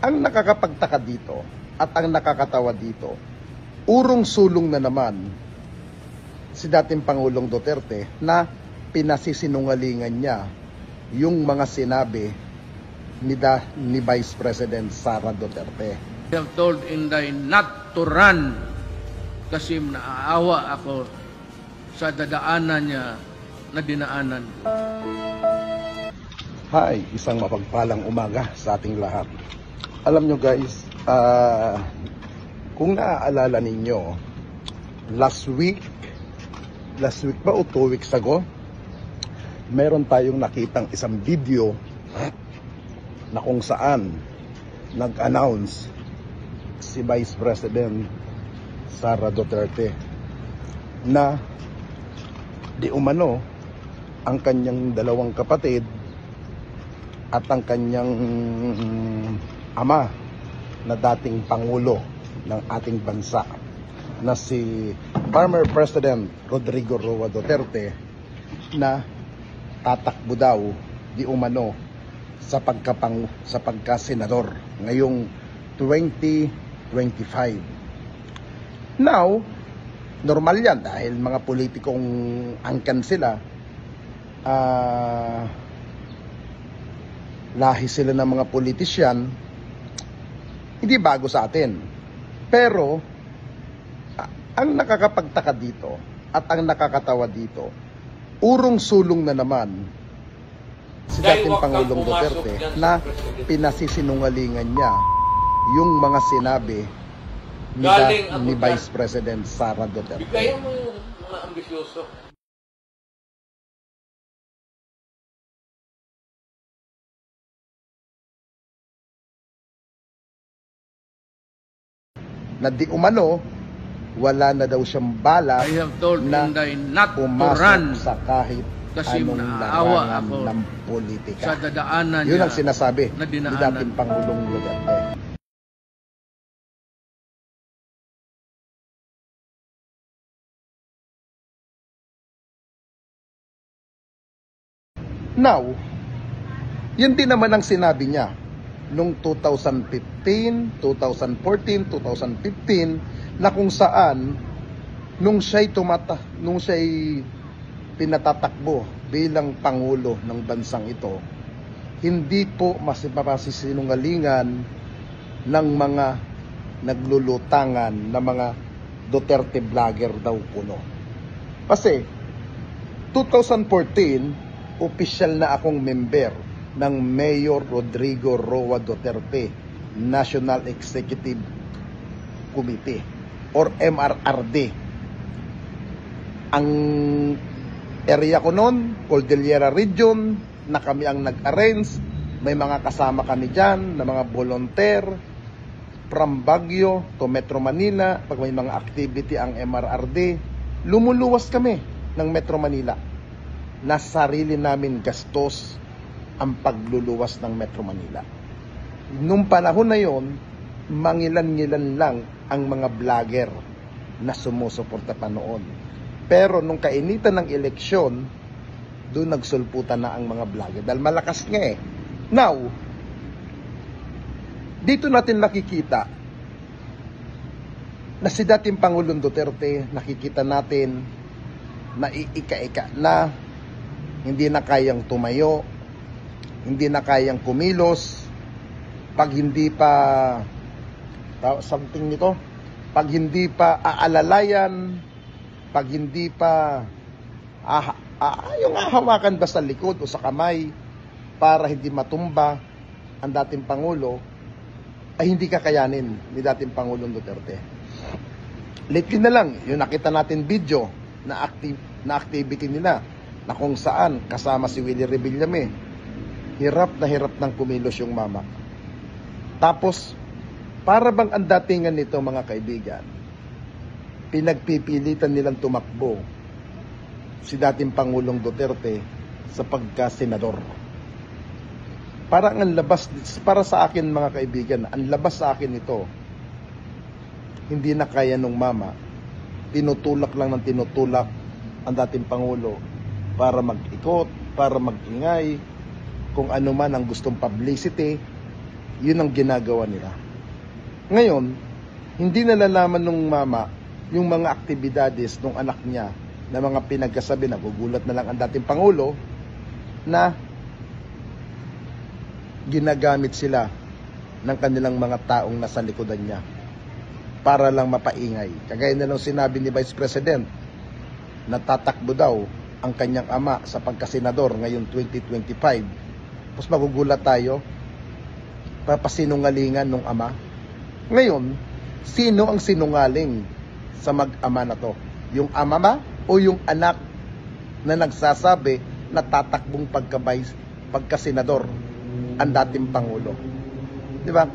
Ang nakakapagtaka dito at ang nakakatawa dito, urong-sulong na naman si dating Pangulong Duterte na pinasisinungalingan niya yung mga sinabi ni Vice President Sara Duterte. I have told Inday not to run kasi naaawa ako sa dadaanan niya na dinaanan. Hi, isang mapagpalang umaga sa ating lahat. Alam nyo guys, kung naaalala ninyo, last week ba o 2 weeks ago, meron tayong nakitang isang video na kung saan nag-announce si Vice President Sara Duterte na di umano ang kanyang dalawang kapatid at ang kanyang ama na dating Pangulo ng ating bansa na si former President Rodrigo Roa Duterte na tatakbo daw di umano sa pagkasenador ngayong 2025. Now, normal yan dahil mga politikong angkan sila, lahi sila ng mga politisyan, hindi bago sa atin. Pero ang nakakapagtaka dito at ang nakakatawa dito, urong-sulong na naman si dating Pangulong Duterte na pinasisinungalingan niya yung mga sinabi ni Vice President Sara Duterte. Bigay mo yung mga ambisyoso. Na di umano, wala na daw siyang bala na pumasok sa kahit anong larangan ng politika. Sa dadaanan yun ang sinasabi ni dating Pangulong Duterte. Now, yun din naman ang sinabi niya noong 2015, 2014, 2015 na kung saan nung siya'y pinatatakbo bilang Pangulo ng bansang ito, hindi po masisinungalingan ng mga naglulutangan na mga Duterte vlogger daw kuno. Kasi 2014, opisyal na akong member ng Mayor Rodrigo Roa Duterte National Executive Committee or MRRD. Ang area ko noon, Cordillera Region, na kami ang nag-arrange. May mga kasama kami dyan na mga volunteer from Baguio to Metro Manila. Pag may mga activity ang MRRD, lumuluwas kami ng Metro Manila. Nasa sarili namin gastos ang pagluluwas ng Metro Manila. Nung panahon na yon, mangilan-ngilan lang ang mga vlogger na sumusuporta pa noon. Pero nung kainitan ng eleksyon, doon nagsulputan na ang mga vlogger dahil malakas nga eh. Now, dito natin nakikita na si dating Pangulong Duterte, nakikita natin na iika-ika na hindi na kayang tumayo, hindi na kayang kumilos, pag hindi pa something nito, pag hindi pa aalalayan, pag hindi pa yung hawakan ba sa likod o sa kamay para hindi matumba ang dating Pangulo, ay hindi kakayanin ni dating Pangulong Duterte. Lately na lang, yung nakita natin video na activity nila na kung saan kasama si Willie Revillame, hirap ng kumilos yung mama. Tapos, para bang ang datingan nito mga kaibigan, pinagpipilitan nilang tumakbo si dating Pangulong Duterte sa pagka-senador. Parang ang labas, para sa akin mga kaibigan, ang labas sa akin ito, hindi na kaya nung mama, tinutulak lang ng tinutulak ang dating Pangulo para mag-ikot, para mag-ingay, kung ano man ang gustong publicity, Yun ang ginagawa nila. Ngayon, hindi nalalaman nung mama yung mga aktibidades ng anak niya na mga pinagkasabi, nagugulat na lang ang dating Pangulo na ginagamit sila ng kanilang mga taong nasa likodan niya para lang mapaingay. Kagaya na lang sinabi ni Vice President na tatakbo daw ang kanyang ama sa pagkasenador ngayong 2025. Tapos magugulat tayo, papasinungalingan ng ama. Ngayon, sino ang sinungaling sa mag-ama na to? Yung ama ba o yung anak na nagsasabi na tatakbong pagkasenador ang dating Pangulo? Di ba?